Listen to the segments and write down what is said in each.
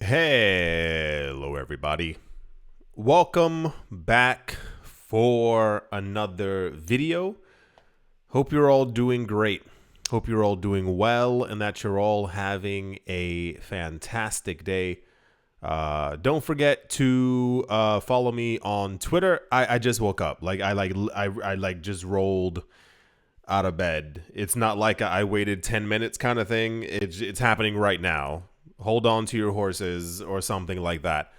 Hello, everybody. Welcome back for another video. Hope you're all doing great. Hope you're all doing well and that you're all having a fantastic day. Don't forget to follow me on Twitter. I just woke up. I just rolled out of bed. It's not like I waited 10 minutes kind of thing. It's happening right now. Hold on to your horses or something like that.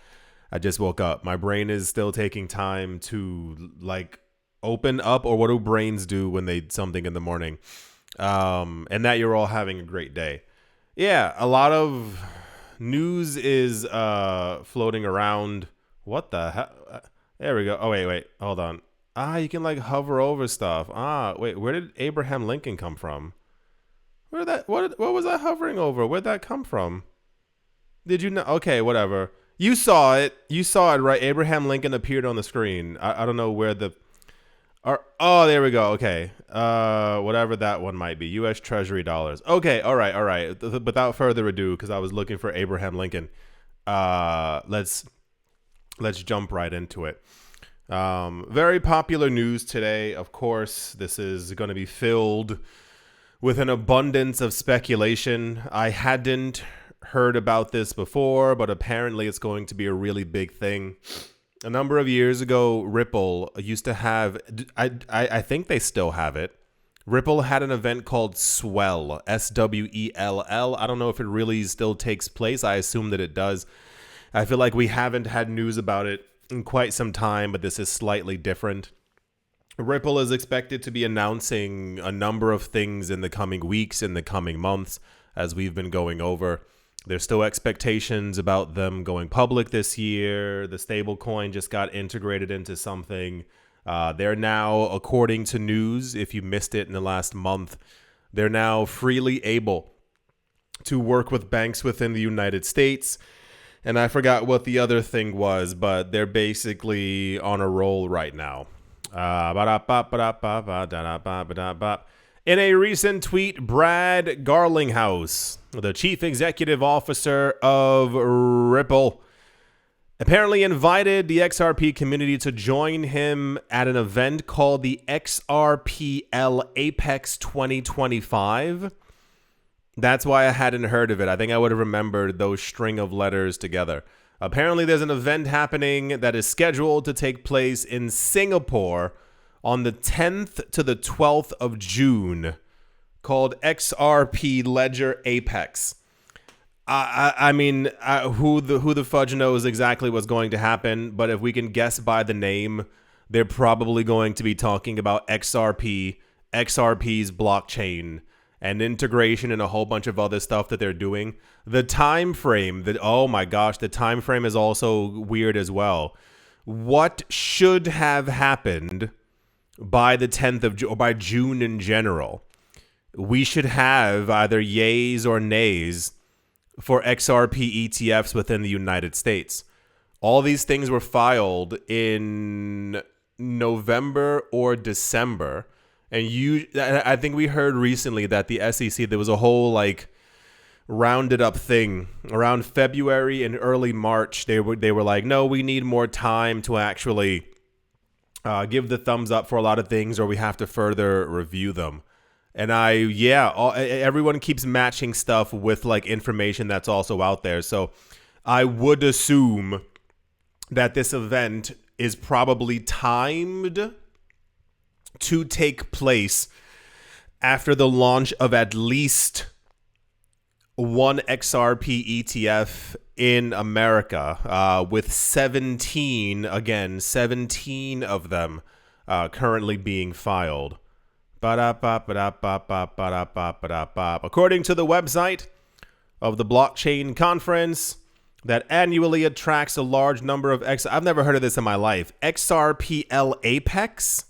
I just woke up. My brain is still taking time to open up, or what do brains do when they something in the morning? And that you're all having a great day. Yeah, a lot of news is floating around. What the hell? There we go. Oh, wait. Hold on. You can hover over stuff. Wait, where did Abraham Lincoln come from? What was I hovering over? Where'd that come from? Did you know? Okay, whatever. You saw it. You saw it, right? Abraham Lincoln appeared on the screen. I don't know where the... Oh, there we go. Okay. Whatever that one might be. U.S. Treasury dollars. Okay, all right. Without further ado, because I was looking for Abraham Lincoln, let's jump right into it. Very popular news today. Of course, this is going to be filled with an abundance of speculation. I hadn't heard about this before, but apparently it's going to be a really big thing. A number of years ago, Ripple used to have, I think they still have it. Ripple had an event called Swell, Swell. I don't know if it really still takes place. I assume that it does. I feel like we haven't had news about it in quite some time, but this is slightly different. Ripple is expected to be announcing a number of things in the coming weeks, in the coming months, as we've been going over. There's still expectations about them going public this year. The stablecoin just got integrated into something. They're now, according to news, if you missed it in the last month, they're now freely able to work with banks within the United States. And I forgot what the other thing was, but they're basically on a roll right now. In a recent tweet, Brad Garlinghouse, the chief executive officer of Ripple, apparently invited the XRP community to join him at an event called the XRPL Apex 2025. That's why I hadn't heard of it. I think I would have remembered those string of letters together. Apparently, there's an event happening that is scheduled to take place in Singapore on the 10th to the 12th of June, called XRP Ledger Apex. I mean, who the fudge knows exactly what's going to happen, but if we can guess by the name, they're probably going to be talking about XRP, XRP's blockchain, and integration and a whole bunch of other stuff that they're doing. The time frame, oh my gosh, the time frame is also weird as well. What should have happened by the 10th of June, or by June in general? We should have either yays or nays for XRP ETFs within the United States. All these things were filed in November or December. And I think we heard recently that the SEC, there was a whole rounded up thing around February and early March. They were like, no, we need more time to actually give the thumbs up for a lot of things, or we have to further review them. And everyone keeps matching stuff with information that's also out there. So I would assume that this event is probably timed to take place after the launch of at least one XRP ETF in America, with 17 of them currently being filed. According to the website of the blockchain conference that annually attracts a large number of I've never heard of this in my life. XRPL Apex?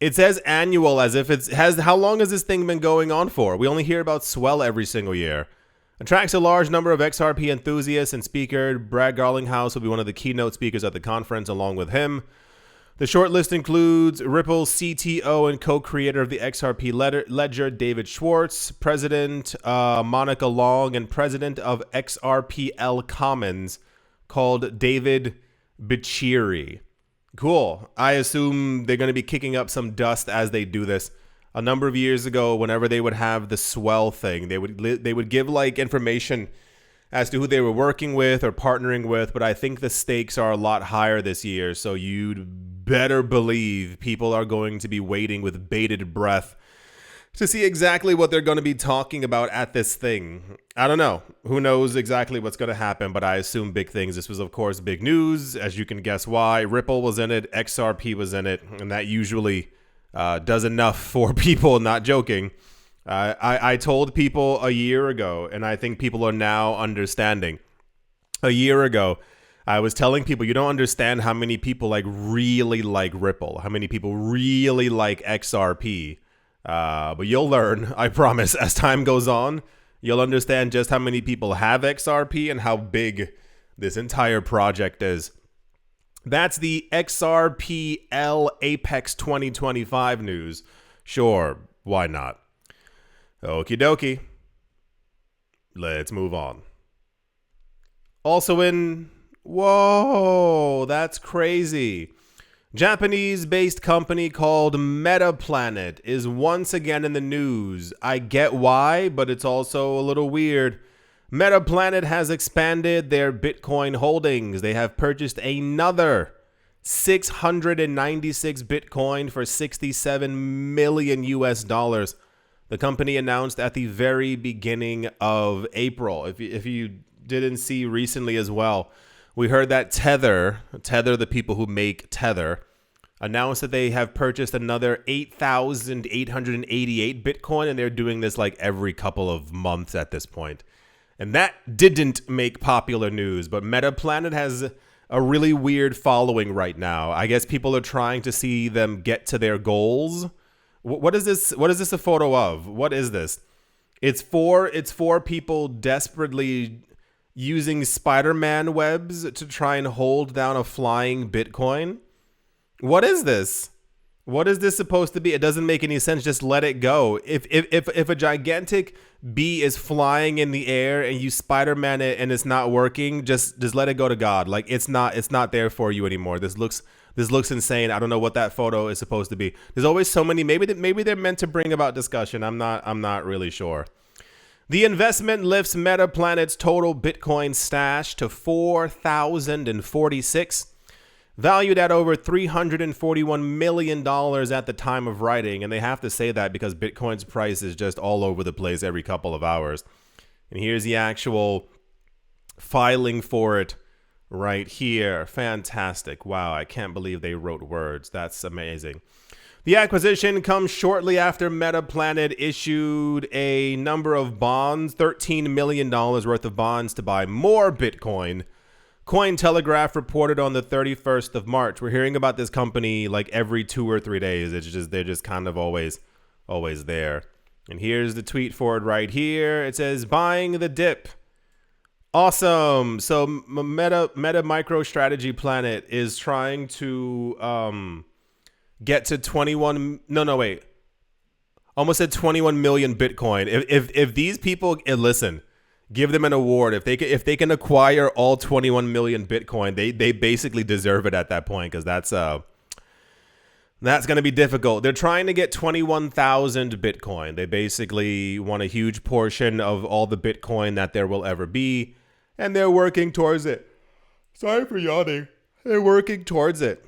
It says annual as if how long has this thing been going on for? We only hear about Swell every single year. Attracts a large number of XRP enthusiasts and speaker. Brad Garlinghouse will be one of the keynote speakers at the conference along with him. The shortlist includes Ripple's CTO and co-creator of the XRP ledger, David Schwartz, President Monica Long, and President of XRPL Commons, called David Bichiri. Cool. I assume they're going to be kicking up some dust as they do this. A number of years ago, whenever they would have the swell thing, they would give like information as to who they were working with or partnering with, but I think the stakes are a lot higher this year, so you'd better believe people are going to be waiting with bated breath to see exactly what they're going to be talking about at this thing. I don't know. Who knows exactly what's going to happen, but I assume big things. This was, of course, big news, as you can guess why. Ripple was in it, XRP was in it, and that usually does enough for people, not joking. I told people a year ago, and I think people are now understanding. A year ago, I was telling people, you don't understand how many people like really like Ripple, how many people really like XRP. But you'll learn, I promise, as time goes on, you'll understand just how many people have XRP and how big this entire project is. That's the XRPL Apex 2025 news. Sure, why not? Okie dokie. Let's move on. Also in... Whoa, that's crazy. Japanese-based company called Metaplanet is once again in the news. I get why, but it's also a little weird. Metaplanet has expanded their Bitcoin holdings. They have purchased another 696 Bitcoin for $67 million US. The company announced at the very beginning of April. If you didn't see recently as well, we heard that Tether, the people who make Tether, announced that they have purchased another 8,888 Bitcoin, and they're doing this like every couple of months at this point. And that didn't make popular news, but Metaplanet has a really weird following right now. I guess people are trying to see them get to their goals. What is this? What is this a photo of? What is this? It's four people desperately using Spider-Man webs to try and hold down a flying Bitcoin. What is this? What is this supposed to be? It doesn't make any sense. Just let it go. If a gigantic bee is flying in the air and you Spider-Man it and it's not working, just let it go to God. Like it's not there for you anymore. This looks insane. I don't know what that photo is supposed to be. There's always so many. Maybe they're meant to bring about discussion. I'm not really sure. The investment lifts Metaplanet's total Bitcoin stash to 4,046, valued at over $341 million at the time of writing. And they have to say that because Bitcoin's price is just all over the place every couple of hours. And here's the actual filing for it right here. Fantastic. Wow, I can't believe they wrote words. That's amazing. The acquisition comes shortly after Metaplanet issued a number of bonds, $13 million worth of bonds to buy more Bitcoin. Cointelegraph reported on the 31st of March. We're hearing about this company like every 2 or 3 days. They're just kind of always there. And here's the tweet for it right here. It says, buying the dip. Awesome. So Meta MicroStrategy Planet is trying to get to 21 almost said 21 million Bitcoin. If these people listen, give them an award. If they can acquire all 21 million Bitcoin, they basically deserve it at that point, because that's going to be difficult. They're trying to get 21,000 Bitcoin. They basically want a huge portion of all the Bitcoin that there will ever be, and they're working towards it. Sorry for yawning. They're working towards it.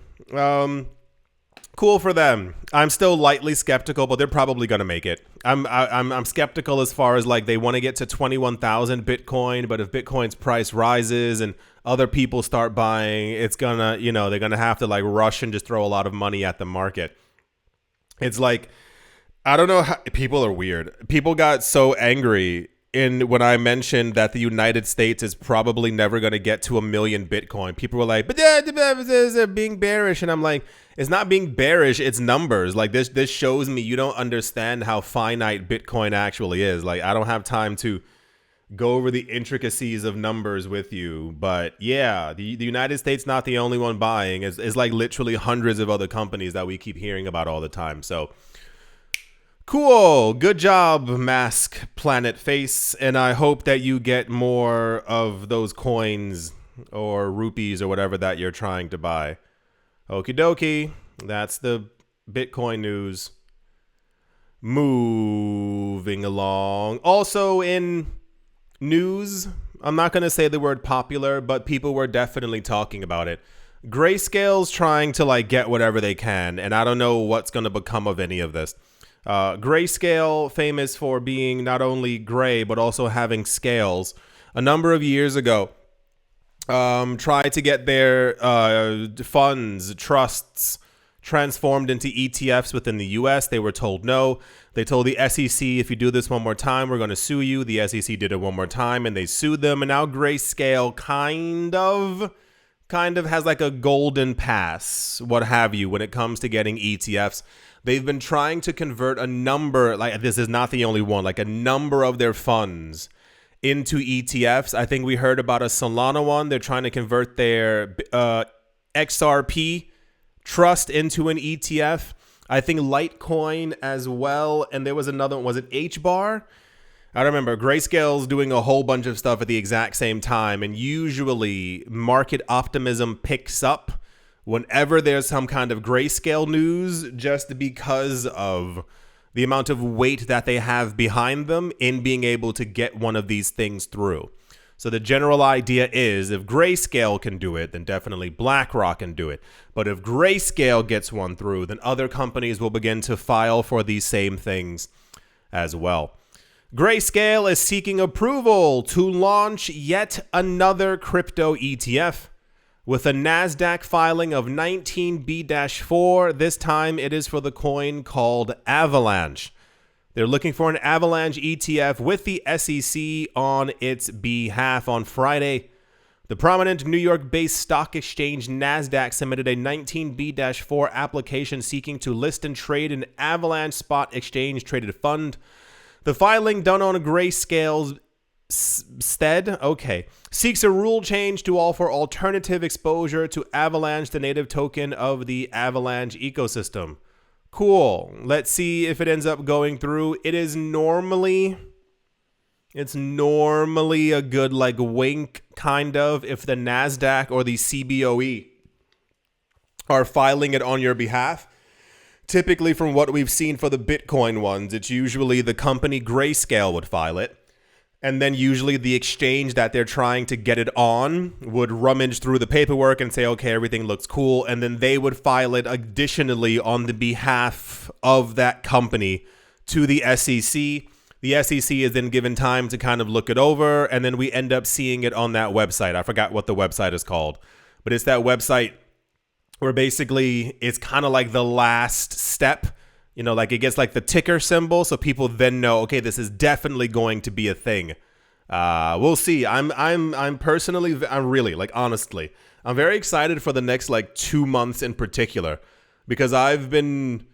Cool for them. I'm still lightly skeptical, but they're probably going to make it. I'm skeptical as far as like they want to get to 21,000 Bitcoin, but if Bitcoin's price rises and other people start buying, it's gonna, they're gonna have to like rush and just throw a lot of money at the market. It's like, I don't know how people are weird. People got so angry when I mentioned that the United States is probably never going to get to 1 million Bitcoin. People were like, but they're being bearish. And I'm like, it's not being bearish. It's numbers. Like this shows me you don't understand how finite Bitcoin actually is. Like I don't have time to go over the intricacies of numbers with you. But yeah, the United States not the only one buying. It's like literally hundreds of other companies that we keep hearing about all the time. So cool. Good job, Mask Planet Face. And I hope that you get more of those coins or rupees or whatever that you're trying to buy. Okie dokie. That's the Bitcoin news. Moving along. Also in news, I'm not going to say the word popular, but people were definitely talking about it. Grayscale's trying to like get whatever they can, and I don't know what's going to become of any of this. Grayscale, famous for being not only gray, but also having scales, a number of years ago, tried to get their funds, trusts, transformed into ETFs within the US. They were told no. They told the SEC, if you do this one more time, we're going to sue you. The SEC did it one more time, and they sued them. And now Grayscale kind of has like a golden pass, what have you, when it comes to getting ETFs. They've been trying to convert a number, like this is not the only one, like a number of their funds into ETFs. I think we heard about a Solana one. They're trying to convert their XRP trust into an ETF. I think Litecoin as well. And there was another one. Was it HBAR? I don't remember. Grayscale's doing a whole bunch of stuff at the exact same time. And usually market optimism picks up whenever there's some kind of Grayscale news, just because of the amount of weight that they have behind them in being able to get one of these things through. So the general idea is if Grayscale can do it, then definitely BlackRock can do it. But if Grayscale gets one through, then other companies will begin to file for these same things as well. Grayscale is seeking approval to launch yet another crypto ETF with a NASDAQ filing of 19B-4. This time it is for the coin called Avalanche. They're looking for an Avalanche ETF with the SEC on its behalf. On Friday, the prominent New York-based stock exchange NASDAQ submitted a 19B-4 application seeking to list and trade an Avalanche spot exchange-traded fund. The filing, done on Grayscale's seeks a rule change to offer alternative exposure to Avalanche, the native token of the Avalanche ecosystem. Cool. Let's see if it ends up going through. It's normally a good like wink, kind of, if the NASDAQ or the CBOE are filing it on your behalf. Typically, from what we've seen for the Bitcoin ones, it's usually the company Grayscale would file it. And then usually the exchange that they're trying to get it on would rummage through the paperwork and say, okay, everything looks cool. And then they would file it additionally on the behalf of that company to the SEC. The SEC is then given time to kind of look it over. And then we end up seeing it on that website. I forgot what the website is called, but it's that website where basically it's kind of like the last step. You know, like it gets like the ticker symbol, so people then know, okay, this is definitely going to be a thing. We'll see. I'm personally, I'm really, like, honestly, I'm very excited for the next like 2 months in particular, because I've been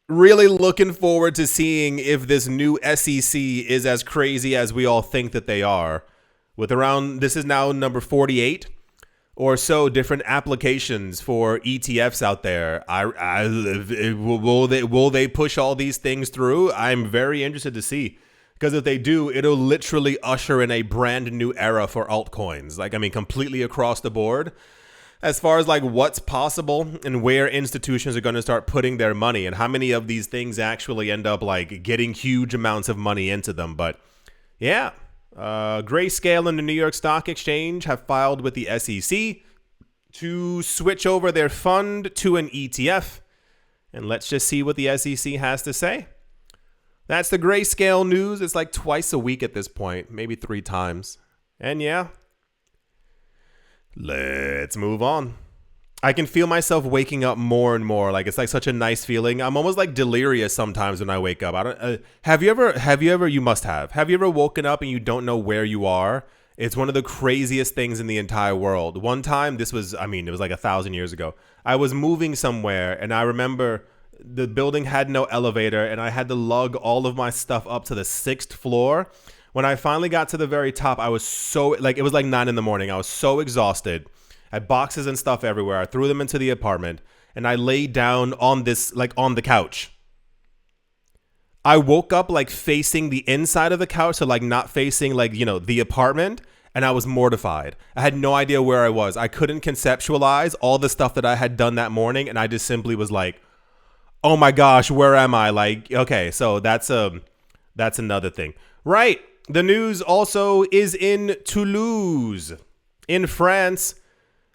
really looking forward to seeing if this new SEC is as crazy as we all think that they are. With around, this is now number 48. Or so different applications for ETFs out there. Will they push all these things through? I'm very interested to see, because if they do, it'll literally usher in a brand new era for altcoins. Like, I mean, completely across the board, as far as like what's possible and where institutions are going to start putting their money and how many of these things actually end up like getting huge amounts of money into them. But yeah. Grayscale and the New York Stock Exchange have filed with the SEC to switch over their fund to an ETF. And let's just see what the SEC has to say. That's the Grayscale news. It's like twice a week at this point, maybe 3 times. And yeah, let's move on. I can feel myself waking up more and more. Like, it's like such a nice feeling. I'm almost like delirious sometimes when I wake up. I don't. Have you ever? You must have. Have you ever woken up and you don't know where you are? It's one of the craziest things in the entire world. One time, it was like 1,000 years ago. I was moving somewhere, and I remember the building had no elevator, and I had to lug all of my stuff up to the 6th floor. When I finally got to the very top, I was so, like, it was like 9 in the morning. I was so exhausted. I had boxes and stuff everywhere. I threw them into the apartment and I laid down on this, like, on the couch. I woke up like facing the inside of the couch, so like not facing like, you know, the apartment, and I was mortified. I had no idea where I was. I couldn't conceptualize all the stuff that I had done that morning, and I just simply was like, oh my gosh, where am I? Like, okay, so that's another thing. Right. The news also is in Toulouse, in France.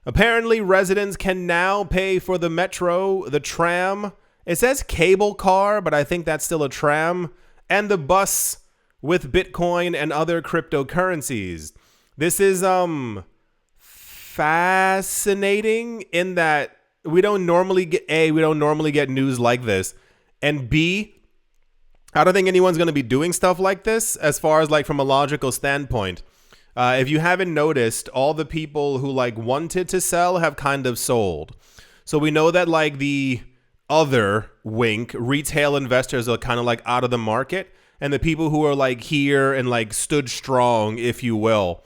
Apparently, residents can now pay for the metro, the tram. It says cable car, but I think that's still a tram, and the bus with Bitcoin and other cryptocurrencies. This is fascinating in that we don't normally get news like this, and B, I don't think anyone's going to be doing stuff like this as far as like from a logical standpoint. If you haven't noticed, all the people who like wanted to sell have kind of sold. So we know that like the other retail investors are kind of like out of the market, and the people who are like here and like stood strong, if you will,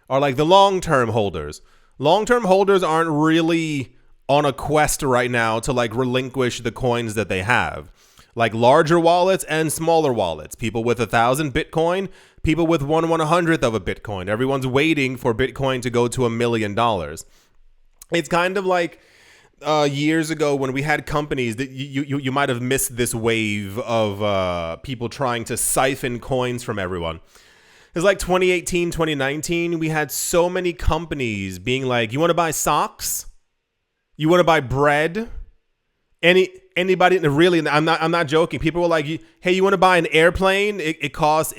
are like the long-term holders. Long-term holders aren't really on a quest right now to like relinquish the coins that they have. Like larger wallets and smaller wallets, people with 1,000 Bitcoin, people with 1/100th of a Bitcoin. Everyone's waiting for Bitcoin to go to $1 million. It's kind of like years ago when we had companies that you might have missed this wave of people trying to siphon coins from everyone. It's like 2018, 2019. We had so many companies being like, you want to buy socks? You want to buy bread? Anybody really? I'm not joking. People were like, hey, you want to buy an airplane? It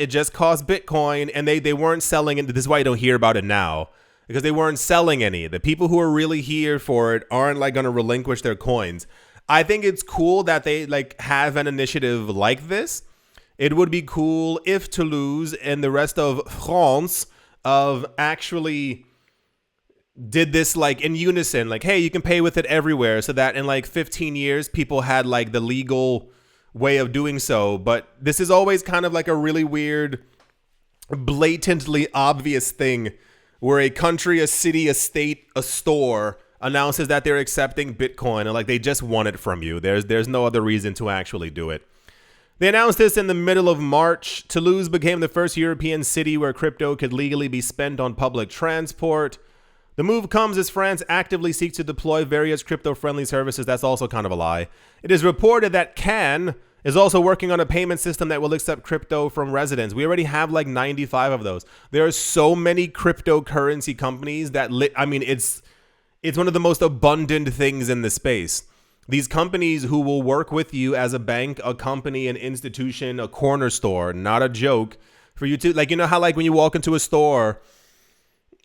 just costs Bitcoin, and they weren't selling it. This is why you don't hear about it now, because they weren't selling any. The people who are really here for it aren't like going to relinquish their coins. I think it's cool that they like have an initiative like this. It would be cool if Toulouse and the rest of France actually did this like in unison, like, hey, you can pay with it everywhere, so that in like 15 years people had like the legal way of doing so. But this is always kind of like a really weird, blatantly obvious thing where a country, a city, a state, a store announces that they're accepting Bitcoin, and like they just want it from you. There's no other reason to actually do it. They announced this in the middle of March. Toulouse became the first European city where crypto could legally be spent on public transport. The move comes as France actively seeks to deploy various crypto-friendly services. That's also kind of a lie. It is reported that Cannes is also working on a payment system that will accept crypto from residents. We already have like 95 of those. There are so many cryptocurrency companies that, it's one of the most abundant things in the space. These companies who will work with you as a bank, a company, an institution, a corner store, not a joke, for you to, like, you know how like when you walk into a store,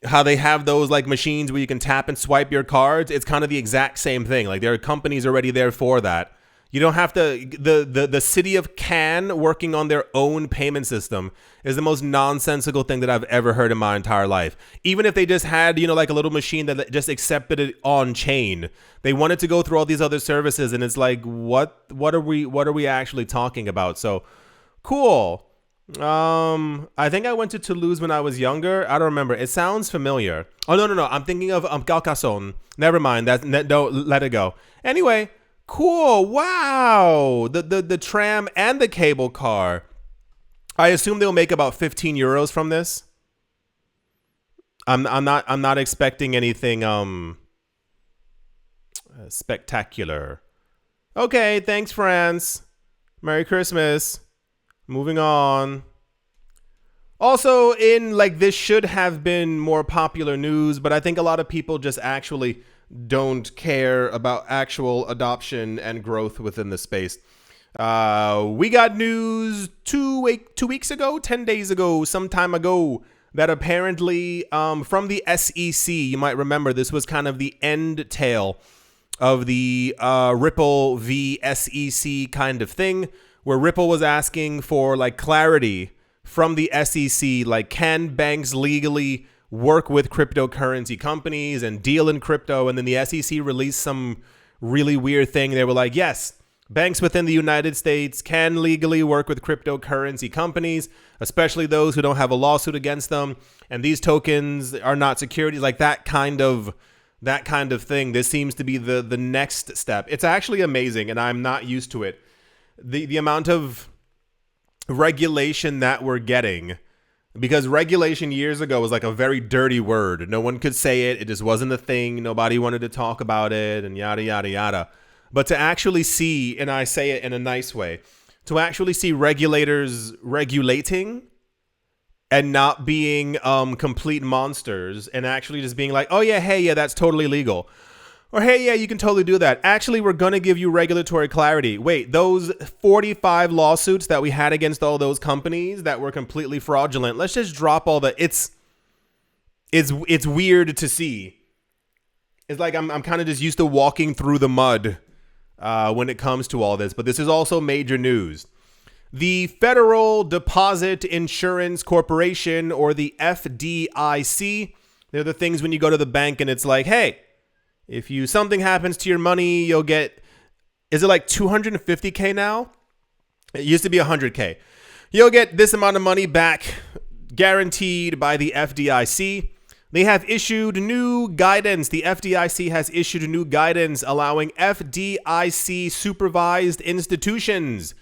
how they have those like machines where you can tap and swipe your cards? It's kind of the exact same thing. Like there are companies already there for that. You don't have to, the city of Cannes working on their own payment system is the most nonsensical thing that I've ever heard in my entire life. Even if they just had, you know, like a little machine that just accepted it on chain, they wanted to go through all these other services, and it's like, what are we actually talking about? So cool. I think I went to Toulouse when I was younger. I don't remember. It sounds familiar. Oh, no. I'm thinking of Carcassonne. Never mind. Don't let it go. Anyway, cool. Wow. The tram and the cable car. I assume they'll make about 15 euros from this. I'm not expecting anything spectacular. Okay, thanks, France. Merry Christmas. Moving on. Also, this should have been more popular news, but I think a lot of people just actually don't care about actual adoption and growth within the space. We got news 2 weeks ago, 10 days ago, some time ago, that apparently from the SEC, you might remember this was kind of the end tail of the Ripple v SEC kind of thing, where Ripple was asking for like clarity from the SEC, like, can banks legally work with cryptocurrency companies and deal in crypto? And then the SEC released some really weird thing. They were like, yes, Banks within the United States can legally work with cryptocurrency companies, especially those who don't have a lawsuit against them. And these tokens are not securities, like that kind of thing. This seems to be the next step. It's actually amazing, and I'm not used to it. The amount of regulation that we're getting, because regulation years ago was like a very dirty word. No one could say it. It just wasn't a thing. Nobody wanted to talk about it and yada, yada, yada. But to actually see, and I say it in a nice way, to actually see regulators regulating and not being complete monsters and actually just being like, oh yeah, hey, yeah, that's totally legal. Or hey, yeah, you can totally do that. Actually, we're going to give you regulatory clarity. Wait, those 45 lawsuits that we had against all those companies that were completely fraudulent, let's just drop all the, it's weird to see. It's like I'm kind of just used to walking through the mud when it comes to all this, but this is also major news. The Federal Deposit Insurance Corporation, or the FDIC, they're the things when you go to the bank and it's like, hey, if something happens to your money, you'll get, is it like 250K now? It used to be 100K. You'll get this amount of money back, guaranteed by the FDIC. They have issued new guidance. The FDIC has issued new guidance allowing FDIC supervised institutions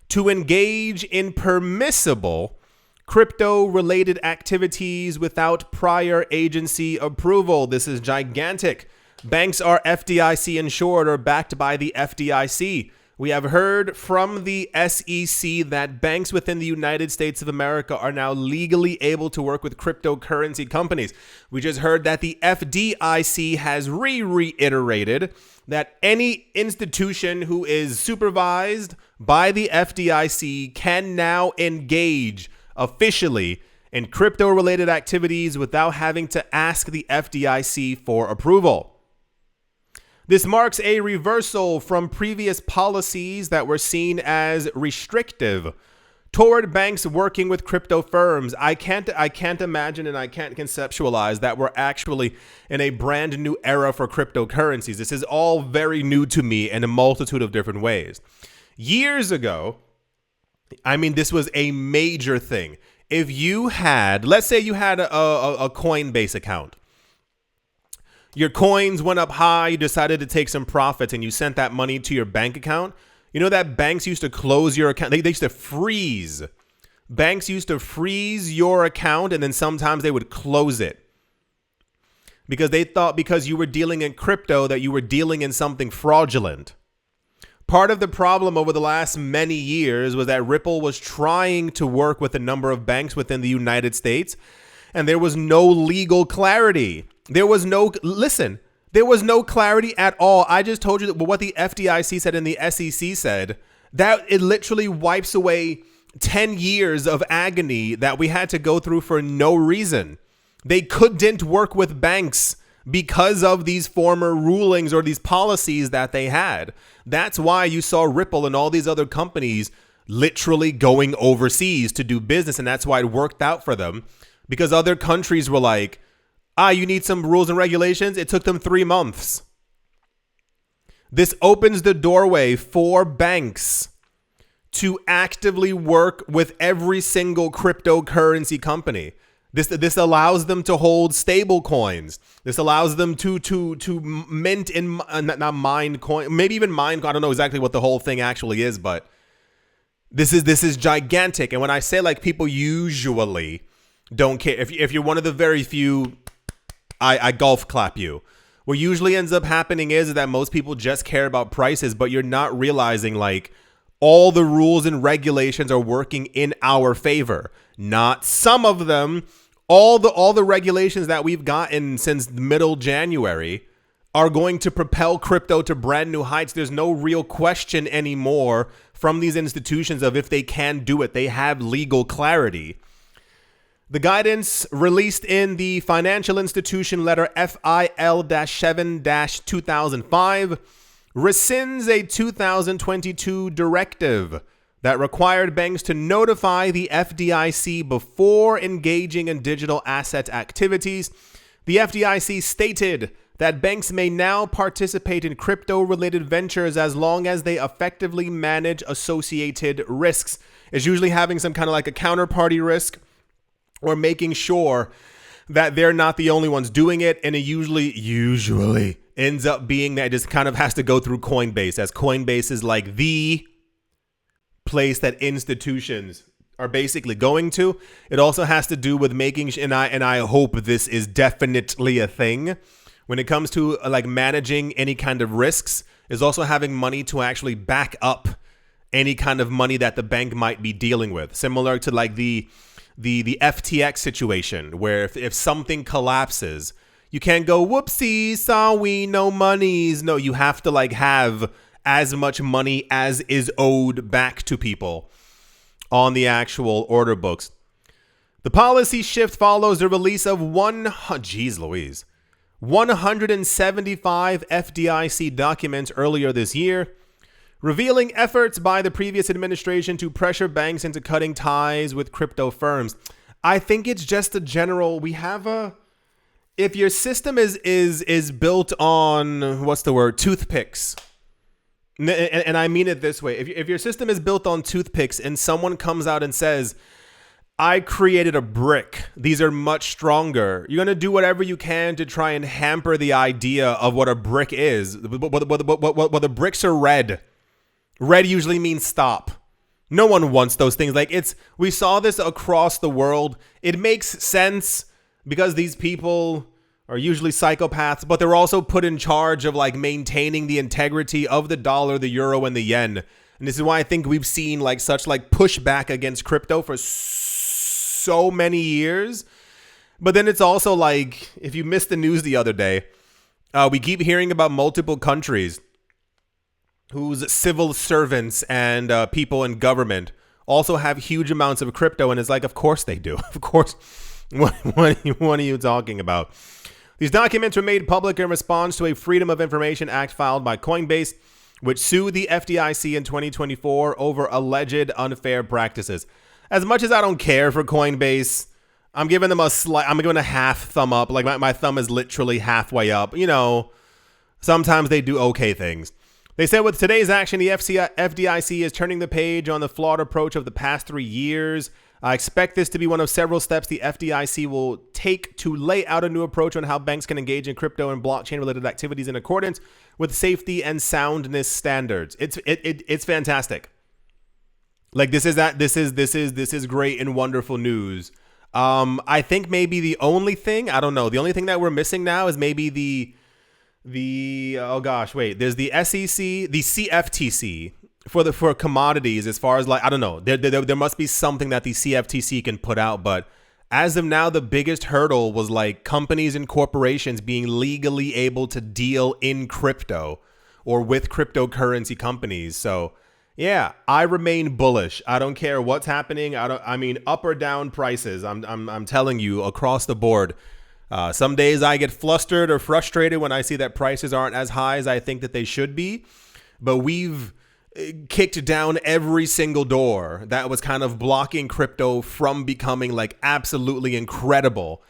to engage in permissible crypto-related activities without prior agency approval. This is gigantic. Banks are FDIC insured or backed by the FDIC. We have heard from the SEC that banks within the United States of America are now legally able to work with cryptocurrency companies. We just heard that the FDIC has reiterated that any institution who is supervised by the FDIC can now engage officially in crypto-related activities without having to ask the FDIC for approval. This marks a reversal from previous policies that were seen as restrictive toward banks working with crypto firms. I can't imagine and I can't conceptualize that we're actually in a brand new era for cryptocurrencies. This is all very new to me in a multitude of different ways. Years ago, I mean, this was a major thing. If you had, let's say you had a Coinbase account. Your coins went up high, you decided to take some profits, and you sent that money to your bank account. You know that banks used to close your account. They used to freeze. Banks used to freeze your account, and then sometimes they would close it. Because they thought because you were dealing in crypto that you were dealing in something fraudulent. Part of the problem over the last many years was that Ripple was trying to work with a number of banks within the United States, and there was no legal clarity. There was no clarity at all. I just told you that what the FDIC said and the SEC said, that it literally wipes away 10 years of agony that we had to go through for no reason. They couldn't work with banks because of these former rulings or these policies that they had. That's why you saw Ripple and all these other companies literally going overseas to do business. And that's why it worked out for them, because other countries were like, you need some rules and regulations. It took them 3 months. This opens the doorway for banks to actively work with every single cryptocurrency company. This allows them to hold stable coins. This allows them to mint in, not mine coin, maybe even mine. I don't know exactly what the whole thing actually is, but this is gigantic. And when I say, like, people usually don't care, if you're one of the very few, I golf clap you. What usually ends up happening is that most people just care about prices, but you're not realizing, like, all the rules and regulations are working in our favor. Not some of them. All the regulations that we've gotten since middle January are going to propel crypto to brand new heights. There's no real question anymore from these institutions of if they can do it. They have legal clarity. The guidance released in the Financial Institution Letter FIL-7-2005 rescinds a 2022 directive that required banks to notify the FDIC before engaging in digital asset activities. The FDIC stated that banks may now participate in crypto-related ventures as long as they effectively manage associated risks. It's usually having some kind of like a counterparty risk or making sure that they're not the only ones doing it. And it usually ends up being that it just kind of has to go through Coinbase, as Coinbase is like the place that institutions are basically going to. It also has to do with making, and I hope this is definitely a thing when it comes to like managing any kind of risks, is also having money to actually back up any kind of money that the bank might be dealing with. Similar to like the FTX situation, where if something collapses, you can't go, whoopsie, sorry, no monies. No, you have to like have as much money as is owed back to people on the actual order books. The policy shift follows the release of 175 FDIC documents earlier this year, revealing efforts by the previous administration to pressure banks into cutting ties with crypto firms. I think it's just a general, if your system is built on, toothpicks, and I mean it this way, if your system is built on toothpicks and someone comes out and says, I created a brick, these are much stronger, you're going to do whatever you can to try and hamper the idea of what a brick is. But the bricks are red. Red usually means stop. No one wants those things. We saw this across the world. It makes sense because these people are usually psychopaths, but they're also put in charge of like maintaining the integrity of the dollar, the euro, and the yen. And this is why I think we've seen like such like pushback against crypto for so many years. But then it's also like, if you missed the news the other day, we keep hearing about multiple countries whose civil servants and people in government also have huge amounts of crypto. And it's like, of course they do. Of course. What are you talking about? These documents were made public in response to a Freedom of Information Act filed by Coinbase, which sued the FDIC in 2024 over alleged unfair practices. As much as I don't care for Coinbase, I'm giving them a half thumb up. Like my thumb is literally halfway up. You know, sometimes they do okay things. They said with today's action, the FDIC is turning the page on the flawed approach of the past 3 years. I expect this to be one of several steps the FDIC will take to lay out a new approach on how banks can engage in crypto and blockchain-related activities in accordance with safety and soundness standards. It's fantastic. Like this is great and wonderful news. I think maybe the only thing that we're missing now is maybe there's the SEC, the CFTC for commodities, as far as like, I don't know, there must be something that the CFTC can put out. But as of now, the biggest hurdle was like companies and corporations being legally able to deal in crypto or with cryptocurrency companies. So yeah, I remain bullish. I don't care what's happening. I mean, up or down prices. I'm telling you, across the board. Some days I get flustered or frustrated when I see that prices aren't as high as I think that they should be. But we've kicked down every single door that was kind of blocking crypto from becoming like absolutely incredible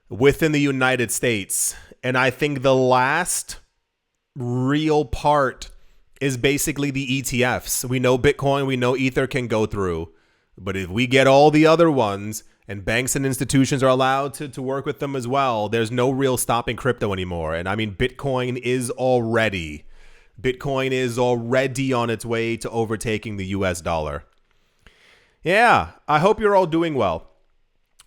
within the United States. And I think the last real part is basically the ETFs. We know Bitcoin, we know Ether can go through. But if we get all the other ones, and banks and institutions are allowed to work with them as well, there's no real stopping crypto anymore. And I mean, Bitcoin is already on its way to overtaking the US dollar. Yeah, I hope you're all doing well.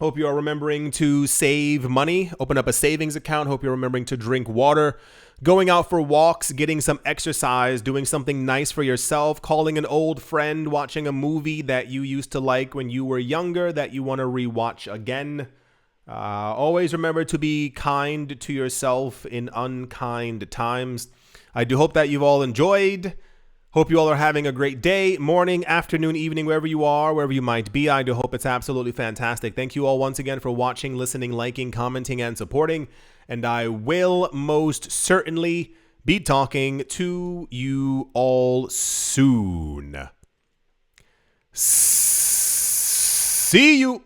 Hope you are remembering to save money, open up a savings account. Hope you're remembering to drink water, going out for walks, getting some exercise, doing something nice for yourself, calling an old friend, watching a movie that you used to like when you were younger that you want to rewatch again. Always remember to be kind to yourself in unkind times. I do hope that you've all enjoyed. Hope you all are having a great day, morning, afternoon, evening, wherever you are, wherever you might be. I do hope it's absolutely fantastic. Thank you all once again for watching, listening, liking, commenting, and supporting. And I will most certainly be talking to you all soon. See you.